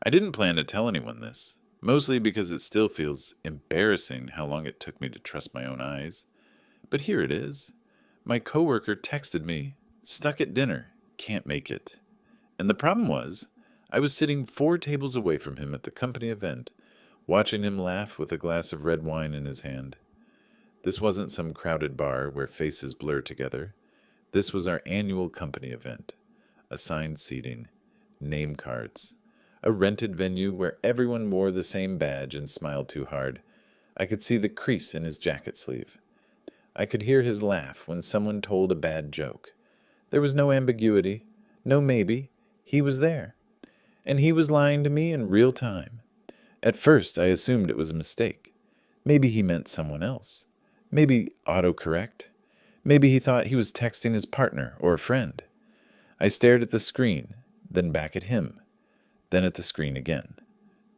I didn't plan to tell anyone this, mostly because it still feels embarrassing how long it took me to trust my own eyes. But here it is. My coworker texted me, stuck at dinner, can't make it. And the problem was, I was sitting 4 tables away from him at the company event, watching him laugh with a glass of red wine in his hand. This wasn't some crowded bar where faces blur together. This was our annual company event. Assigned seating, name cards, a rented venue where everyone wore the same badge and smiled too hard. I could see the crease in his jacket sleeve. I could hear his laugh when someone told a bad joke. There was no ambiguity, no maybe. He was there. And he was lying to me in real time. At first, I assumed it was a mistake. Maybe he meant someone else. Maybe autocorrect. Maybe he thought he was texting his partner or a friend. I stared at the screen, then back at him, then at the screen again.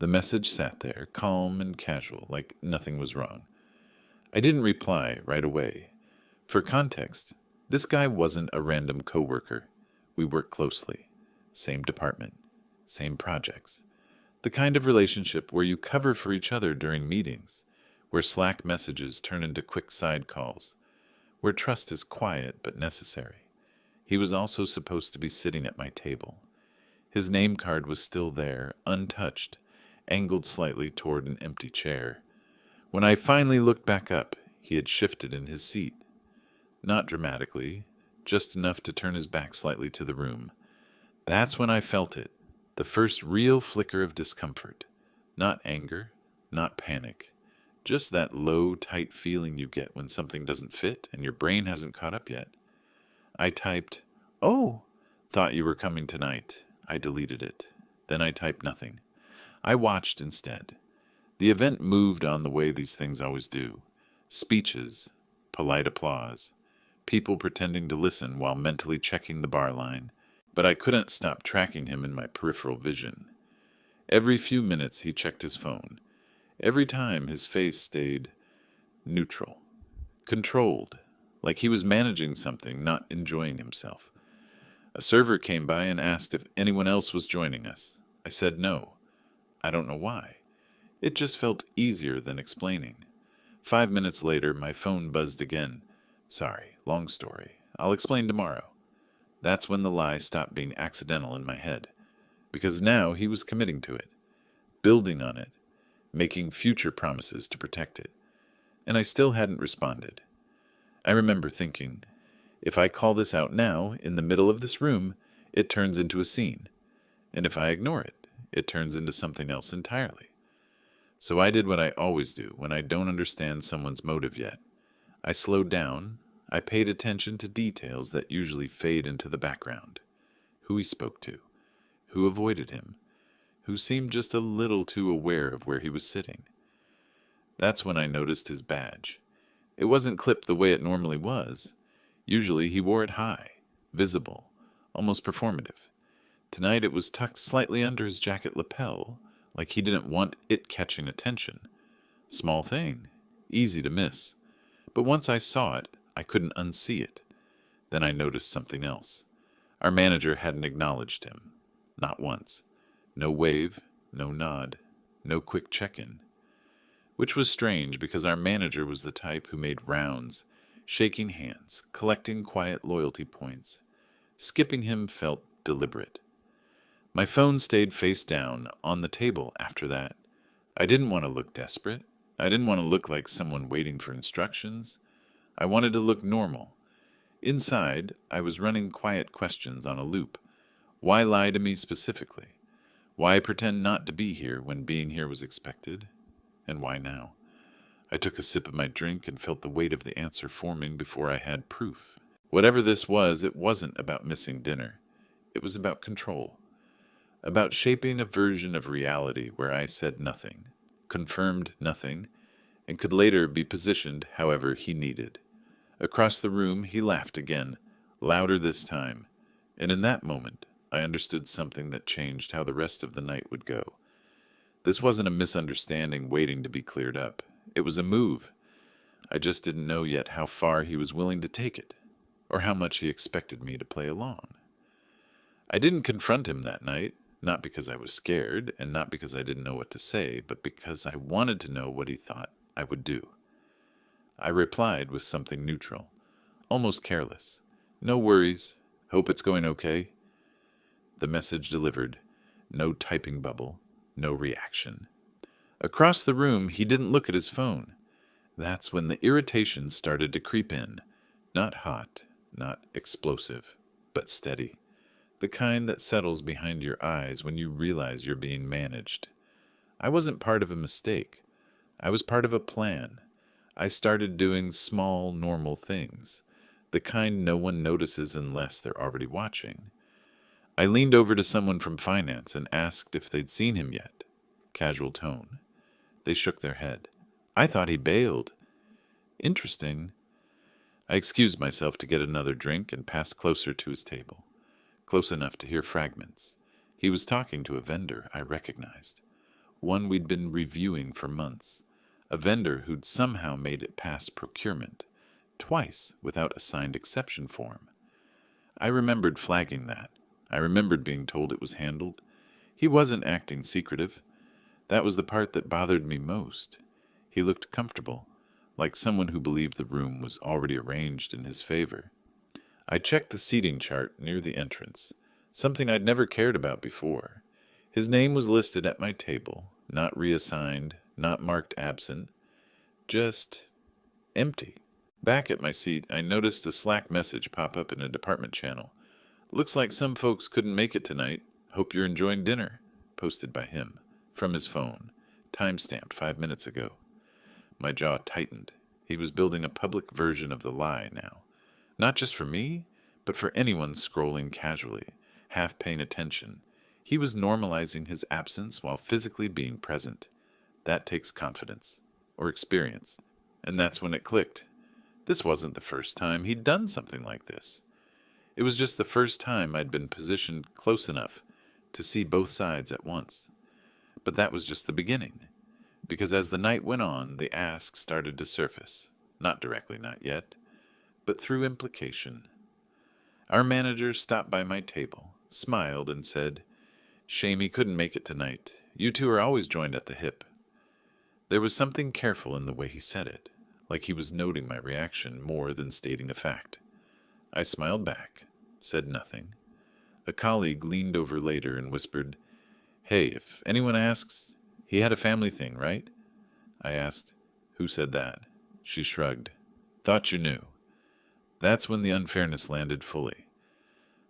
The message sat there, calm and casual, like nothing was wrong. I didn't reply right away. For context, this guy wasn't a random coworker. We worked closely. Same department. Same projects. The kind of relationship where you cover for each other during meetings, where Slack messages turn into quick side calls, where trust is quiet but necessary. He was also supposed to be sitting at my table. His name card was still there, untouched, angled slightly toward an empty chair. When I finally looked back up, he had shifted in his seat. Not dramatically, just enough to turn his back slightly to the room. That's when I felt it, the first real flicker of discomfort. Not anger, not panic. Just that low, tight feeling you get when something doesn't fit and your brain hasn't caught up yet. I typed, "Oh, thought you were coming tonight." I deleted it. Then I typed nothing. I watched instead. The event moved on the way these things always do. Speeches, polite applause, people pretending to listen while mentally checking the bar line. But I couldn't stop tracking him in my peripheral vision. Every few minutes he checked his phone. Every time his face stayed neutral, controlled, like he was managing something, not enjoying himself. A server came by and asked if anyone else was joining us. I said no. I don't know why. It just felt easier than explaining. 5 minutes later, my phone buzzed again. "Sorry, long story. I'll explain tomorrow." That's when the lie stopped being accidental in my head. Because now he was committing to it, building on it, making future promises to protect it. And I still hadn't responded. I remember thinking, if I call this out now, in the middle of this room, it turns into a scene. And if I ignore it, it turns into something else entirely. So I did what I always do when I don't understand someone's motive yet. I slowed down. I paid attention to details that usually fade into the background. Who he spoke to, who avoided him, who seemed just a little too aware of where he was sitting. That's when I noticed his badge. It wasn't clipped the way it normally was. Usually he wore it high, visible, almost performative. Tonight it was tucked slightly under his jacket lapel, like he didn't want it catching attention. Small thing, easy to miss. But once I saw it, I couldn't unsee it. Then I noticed something else. Our manager hadn't acknowledged him. Not once. No wave, no nod, no quick check-in. Which was strange because our manager was the type who made rounds, shaking hands, collecting quiet loyalty points. Skipping him felt deliberate. My phone stayed face down on the table after that. I didn't want to look desperate. I didn't want to look like someone waiting for instructions. I wanted to look normal. Inside, I was running quiet questions on a loop. Why lie to me specifically? Why pretend not to be here when being here was expected? And why now? I took a sip of my drink and felt the weight of the answer forming before I had proof. Whatever this was, it wasn't about missing dinner. It was about control. About shaping a version of reality where I said nothing, confirmed nothing, and could later be positioned however he needed. Across the room, he laughed again, louder this time, and in that moment, I understood something that changed how the rest of the night would go. This wasn't a misunderstanding waiting to be cleared up. It was a move. I just didn't know yet how far he was willing to take it, or how much he expected me to play along. I didn't confront him that night, Not because I was scared, and not because I didn't know what to say, but because I wanted to know what he thought I would do. I replied with something neutral, almost careless. No worries. Hope it's going okay. The message delivered. No typing bubble. No reaction. Across the room, he didn't look at his phone. That's when the irritation started to creep in. Not hot, not explosive, but steady. The kind that settles behind your eyes when you realize you're being managed. I wasn't part of a mistake. I was part of a plan. I started doing small, normal things, the kind no one notices unless they're already watching. I leaned over to someone from finance and asked if they'd seen him yet. Casual tone. They shook their head. I thought he bailed. Interesting. I excused myself to get another drink and passed closer to his table. Close enough to hear fragments. He was talking to a vendor I recognized. One we'd been reviewing for months. A vendor who'd somehow made it past procurement. Twice without a signed exception form. I remembered flagging that. I remembered being told it was handled. He wasn't acting secretive. That was the part that bothered me most. He looked comfortable, like someone who believed the room was already arranged in his favor. I checked the seating chart near the entrance, something I'd never cared about before. His name was listed at my table, not reassigned, not marked absent, just empty. Back at my seat, I noticed a Slack message pop up in a department channel. Looks like some folks couldn't make it tonight. Hope you're enjoying dinner. Posted by him, from his phone, time-stamped 5 minutes ago. My jaw tightened. He was building a public version of the lie now. Not just for me, but for anyone scrolling casually, half paying attention. He was normalizing his absence while physically being present. That takes confidence, or experience. And that's when it clicked. This wasn't the first time he'd done something like this. It was just the first time I'd been positioned close enough to see both sides at once. But that was just the beginning. Because as the night went on, the asks started to surface. Not directly, not yet, but through implication. Our manager stopped by my table, smiled, and said, "Shame he couldn't make it tonight. You two are always joined at the hip." There was something careful in the way he said it, like he was noting my reaction more than stating a fact. I smiled back, said nothing. A colleague leaned over later and whispered, "Hey, if anyone asks, he had a family thing, right?" I asked, "Who said that?" She shrugged. "Thought you knew." That's when the unfairness landed fully.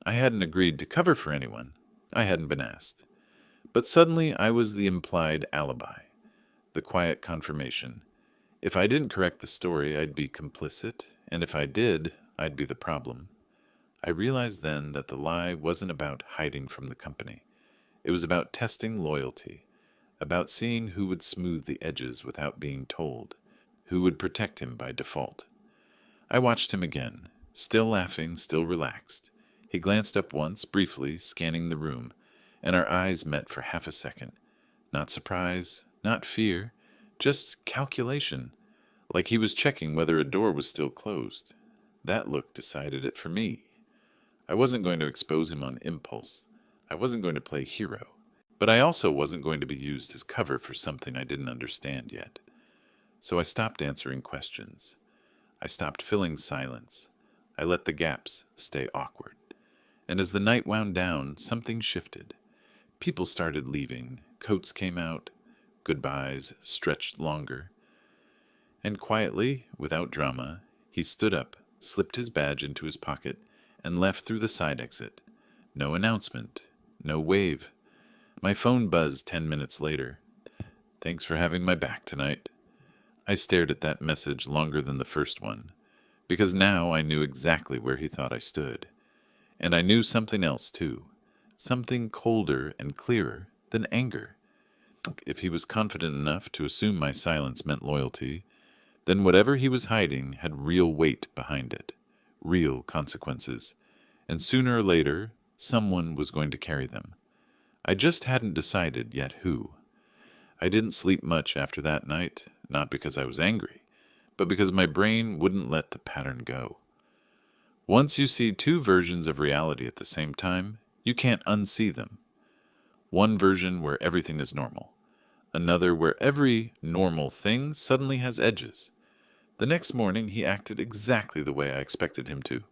I hadn't agreed to cover for anyone. I hadn't been asked. But suddenly I was the implied alibi, the quiet confirmation. If I didn't correct the story, I'd be complicit, and if I did, I'd be the problem. I realized then that the lie wasn't about hiding from the company. It was about testing loyalty, about seeing who would smooth the edges without being told, who would protect him by default. I watched him again, still laughing, still relaxed. He glanced up once, briefly, scanning the room, and our eyes met for half a second. Not surprise, not fear, just calculation, like he was checking whether a door was still closed. That look decided it for me. I wasn't going to expose him on impulse. I wasn't going to play hero. But I also wasn't going to be used as cover for something I didn't understand yet. So I stopped answering questions. I stopped filling silence. I let the gaps stay awkward. And as the night wound down, something shifted. People started leaving. Coats came out. Goodbyes stretched longer. And quietly, without drama, he stood up, slipped his badge into his pocket, and left through the side exit. No announcement. No wave. My phone buzzed 10 minutes later. "Thanks for having my back tonight." I stared at that message longer than the first one, because now I knew exactly where he thought I stood. And I knew something else, too. Something colder and clearer than anger. If he was confident enough to assume my silence meant loyalty, then whatever he was hiding had real weight behind it, real consequences, and sooner or later, someone was going to carry them. I just hadn't decided yet who. I didn't sleep much after that night, not because I was angry, but because my brain wouldn't let the pattern go. Once you see two versions of reality at the same time, you can't unsee them. One version where everything is normal. Another where every normal thing suddenly has edges. The next morning he acted exactly the way I expected him to.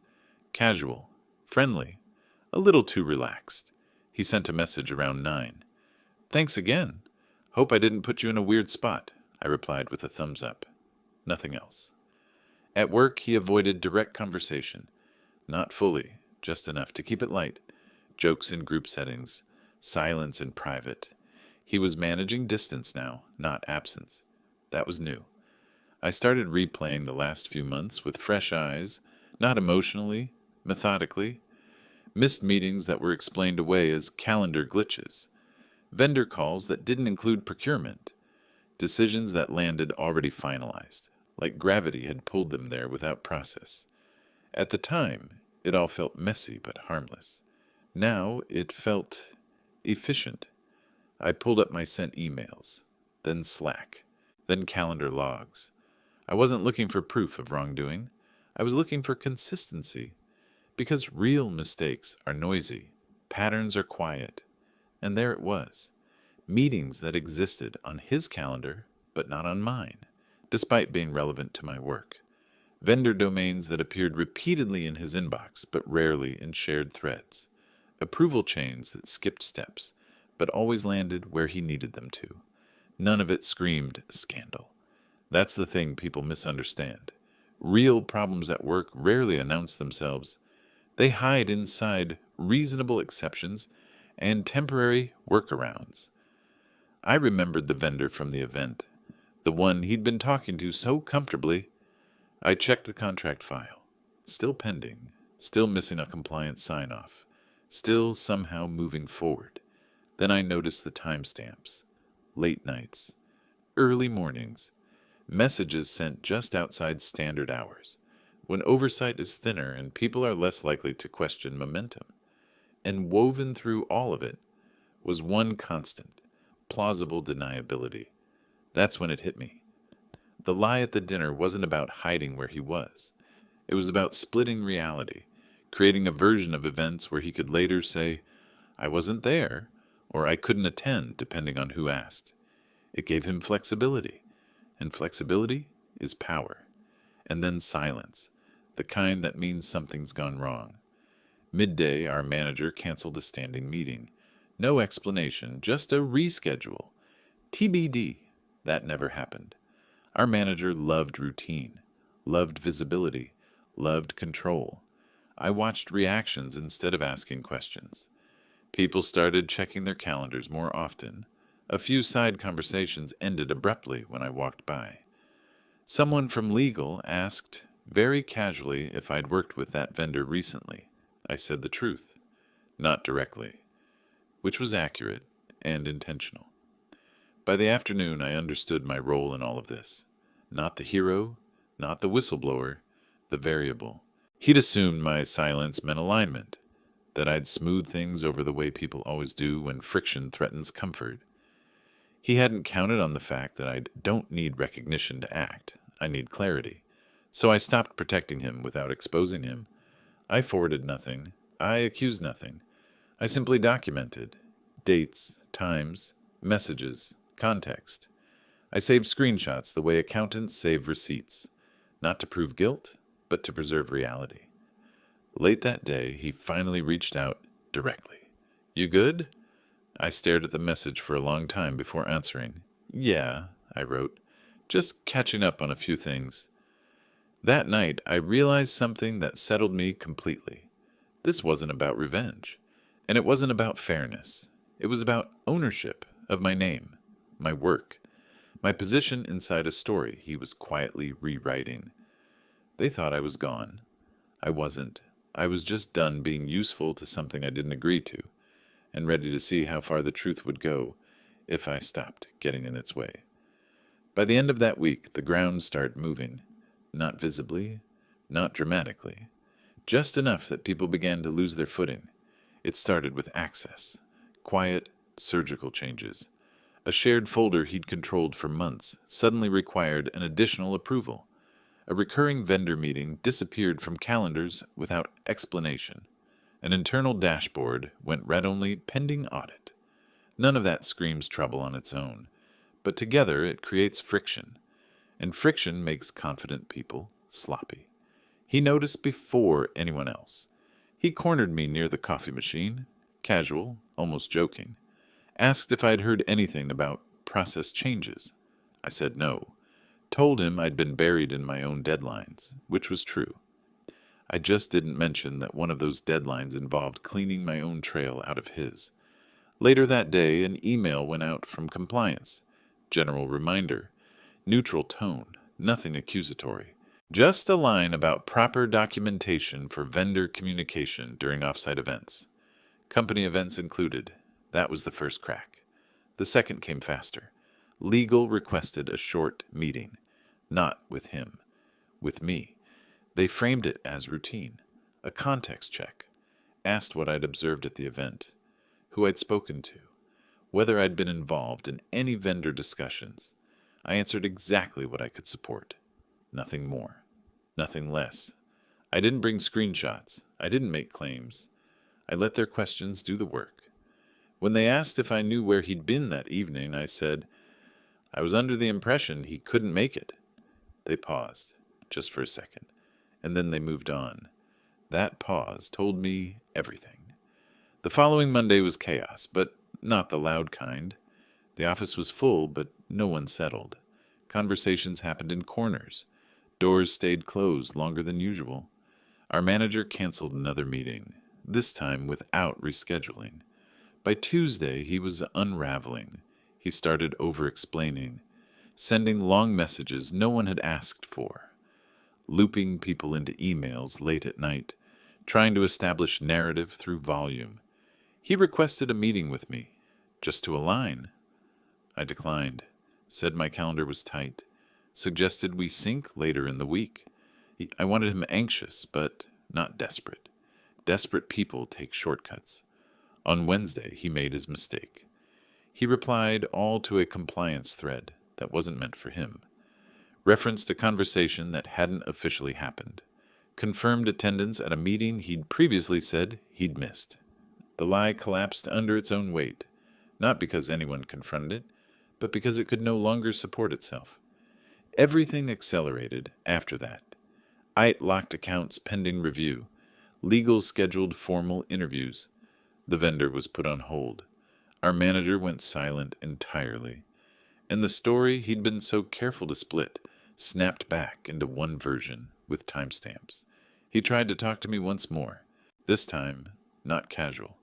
Casual, friendly, a little too relaxed. He sent a message around 9. "Thanks again. Hope I didn't put you in a weird spot," I replied with a thumbs up. Nothing else. At work, he avoided direct conversation. Not fully, just enough to keep it light. Jokes in group settings, silence in private. He was managing distance now, not absence. That was new. I started replaying the last few months with fresh eyes, not emotionally, methodically. Missed meetings that were explained away as calendar glitches. Vendor calls that didn't include procurement. Decisions that landed already finalized, like gravity had pulled them there without process. At the time, it all felt messy but harmless. Now it felt efficient. I pulled up my sent emails, then Slack, then calendar logs. I wasn't looking for proof of wrongdoing. I was looking for consistency. Because real mistakes are noisy, patterns are quiet. And there it was. Meetings that existed on his calendar, but not on mine, despite being relevant to my work. Vendor domains that appeared repeatedly in his inbox, but rarely in shared threads. Approval chains that skipped steps, but always landed where he needed them to. None of it screamed scandal. That's the thing people misunderstand. Real problems at work rarely announce themselves. They hide inside reasonable exceptions and temporary workarounds. I remembered the vendor from the event, the one he'd been talking to so comfortably. I checked the contract file. Still pending, still missing a compliance sign-off, still somehow moving forward. Then I noticed the timestamps. Late nights, early mornings, messages sent just outside standard hours, when oversight is thinner and people are less likely to question momentum. And woven through all of it was one constant, plausible deniability. That's when it hit me. The lie at the dinner wasn't about hiding where he was. It was about splitting reality, creating a version of events where he could later say, "I wasn't there," or "I couldn't attend," depending on who asked. It gave him flexibility, and flexibility is power. And then silence, the kind that means something's gone wrong. Midday, our manager canceled a standing meeting. No explanation, just a reschedule. TBD. That never happened. Our manager loved routine, loved visibility, loved control. I watched reactions instead of asking questions. People started checking their calendars more often. A few side conversations ended abruptly when I walked by. Someone from legal asked very casually if I'd worked with that vendor recently. I said the truth, not directly, which was accurate and intentional. By the afternoon, I understood my role in all of this. Not the hero, not the whistleblower, the variable. He'd assumed my silence meant alignment, that I'd smooth things over the way people always do when friction threatens comfort. He hadn't counted on the fact that I don't need recognition to act. I need clarity. So I stopped protecting him without exposing him. I forwarded nothing. I accused nothing. I simply documented dates, times, messages, context. I saved screenshots the way accountants save receipts, not to prove guilt, but to preserve reality. Late that day, he finally reached out directly. "You good?" I stared at the message for a long time before answering. "Yeah," I wrote, "just catching up on a few things." That night, I realized something that settled me completely. This wasn't about revenge, and it wasn't about fairness. It was about ownership of my name, my work, my position inside a story he was quietly rewriting. They thought I was gone. I wasn't. I was just done being useful to something I didn't agree to, and ready to see how far the truth would go if I stopped getting in its way. By the end of that week, the ground started moving, not visibly, not dramatically, just enough that people began to lose their footing. It started with access, quiet, surgical changes. A shared folder he'd controlled for months suddenly required an additional approval. A recurring vendor meeting disappeared from calendars without explanation. An internal dashboard went read-only pending audit. None of that screams trouble on its own, but together it creates friction, and friction makes confident people sloppy. He noticed before anyone else. He cornered me near the coffee machine, casual, almost joking, asked if I'd heard anything about process changes. I said no, told him I'd been buried in my own deadlines, which was true. I just didn't mention that one of those deadlines involved cleaning my own trail out of his. Later that day, an email went out from compliance. General reminder. Neutral tone. Nothing accusatory. Just a line about proper documentation for vendor communication during offsite events. Company events included. That was the first crack. The second came faster. Legal requested a short meeting. Not with him. With me. They framed it as routine. A context check. Asked what I'd observed at the event. Who I'd spoken to. Whether I'd been involved in any vendor discussions. I answered exactly what I could support. Nothing more. Nothing less. I didn't bring screenshots. I didn't make claims. I let their questions do the work. When they asked if I knew where he'd been that evening, I said, I was under the impression he couldn't make it. They paused, just for a second, and then they moved on. That pause told me everything. The following Monday was chaos, but not the loud kind. The office was full, but no one settled. Conversations happened in corners. Doors stayed closed longer than usual. Our manager canceled another meeting, this time without rescheduling. By Tuesday, he was unraveling. He started over-explaining, sending long messages no one had asked for, looping people into emails late at night, trying to establish narrative through volume. He requested a meeting with me, just to align. I declined, said my calendar was tight, suggested we sync later in the week. I wanted him anxious, but not desperate. Desperate people take shortcuts. On Wednesday, he made his mistake. He replied all to a compliance thread that wasn't meant for him. Referenced a conversation that hadn't officially happened. Confirmed attendance at a meeting he'd previously said he'd missed. The lie collapsed under its own weight, not because anyone confronted it, but because it could no longer support itself. Everything accelerated after that. AITA locked accounts pending review. Legal scheduled formal interviews. The vendor was put on hold. Our manager went silent entirely. And the story he'd been so careful to split snapped back into one version with timestamps. He tried to talk to me once more, this time not casual.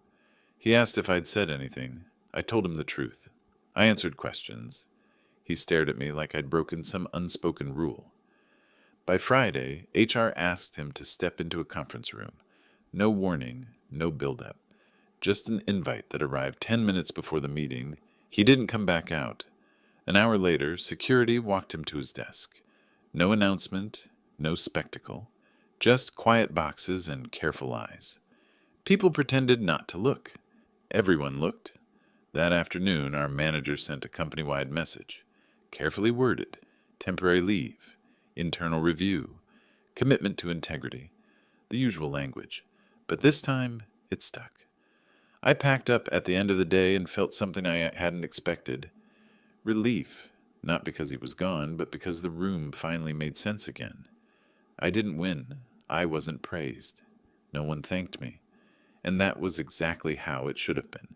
He asked if I'd said anything. I told him the truth. I answered questions. He stared at me like I'd broken some unspoken rule. By Friday, HR asked him to step into a conference room. No warning, no build-up. Just an invite that arrived 10 minutes before the meeting. He didn't come back out. An hour later, security walked him to his desk. No announcement, no spectacle. Just quiet boxes and careful eyes. People pretended not to look. Everyone looked. That afternoon, our manager sent a company-wide message. Carefully worded. Temporary leave. Internal review. Commitment to integrity. The usual language. But this time, it stuck. I packed up at the end of the day and felt something I hadn't expected. Relief. Not because he was gone, but because the room finally made sense again. I didn't win. I wasn't praised. No one thanked me. And that was exactly how it should have been.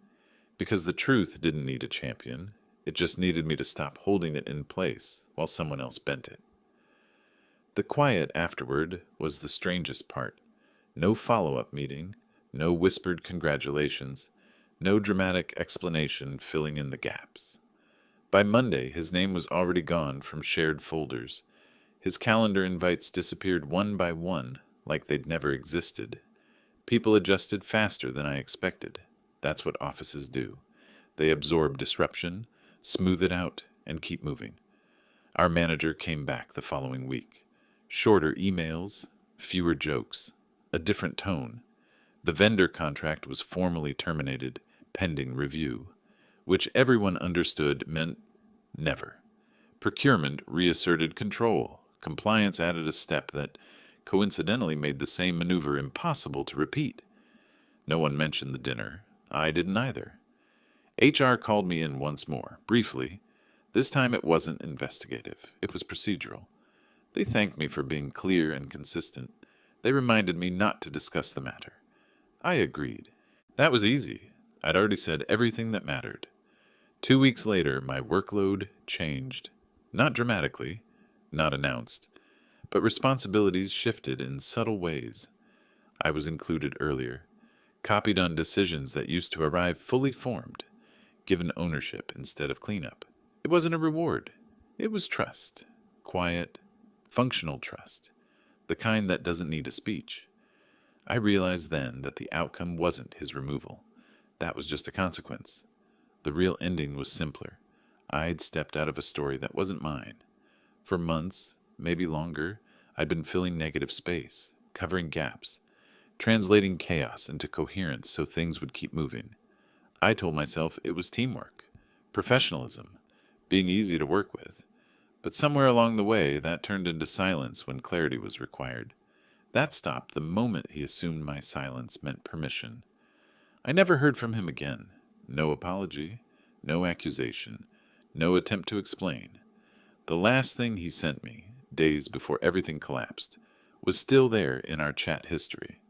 Because the truth didn't need a champion. It just needed me to stop holding it in place while someone else bent it. The quiet afterward was the strangest part. No follow-up meeting. No whispered congratulations. No dramatic explanation filling in the gaps. By Monday, his name was already gone from shared folders. His calendar invites disappeared one by one, like they'd never existed. People adjusted faster than I expected. That's what offices do. They absorb disruption, smooth it out, and keep moving. Our manager came back the following week. Shorter emails, fewer jokes, a different tone. The vendor contract was formally terminated, pending review, which everyone understood meant never. Procurement reasserted control. Compliance added a step that coincidentally made the same maneuver impossible to repeat. No one mentioned the dinner. I didn't either. HR called me in once more, briefly. This time it wasn't investigative, it was procedural. They thanked me for being clear and consistent. They reminded me not to discuss the matter. I agreed. That was easy. I'd already said everything that mattered. 2 weeks later, my workload changed. Not dramatically, not announced, but responsibilities shifted in subtle ways. I was included earlier, copied on decisions that used to arrive fully formed, given ownership instead of cleanup. It wasn't a reward. It was trust. Quiet, functional trust. The kind that doesn't need a speech. I realized then that the outcome wasn't his removal. That was just a consequence. The real ending was simpler. I'd stepped out of a story that wasn't mine. For months, maybe longer, I'd been filling negative space, covering gaps, translating chaos into coherence so things would keep moving. I told myself it was teamwork, professionalism, being easy to work with. But somewhere along the way, that turned into silence when clarity was required. That stopped the moment he assumed my silence meant permission. I never heard from him again. No apology, no accusation, no attempt to explain. The last thing he sent me, days before everything collapsed, was still there in our chat history.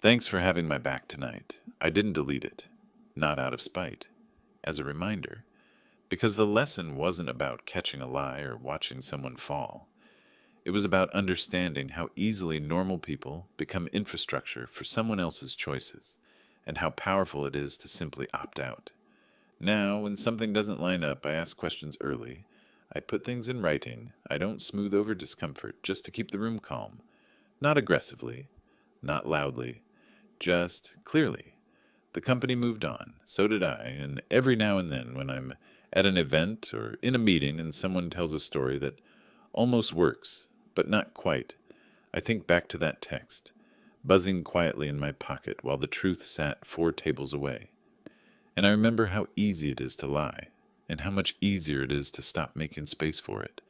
Thanks for having my back tonight. I didn't delete it. Not out of spite. As a reminder. Because the lesson wasn't about catching a lie or watching someone fall. It was about understanding how easily normal people become infrastructure for someone else's choices, and how powerful it is to simply opt out. Now, when something doesn't line up, I ask questions early. I put things in writing. I don't smooth over discomfort just to keep the room calm. Not aggressively, not loudly, just clearly. The company moved on, so did I, and every now and then when I'm at an event or in a meeting and someone tells a story that almost works, but not quite, I think back to that text, buzzing quietly in my pocket while the truth sat 4 tables away. And I remember how easy it is to lie, and how much easier it is to stop making space for it.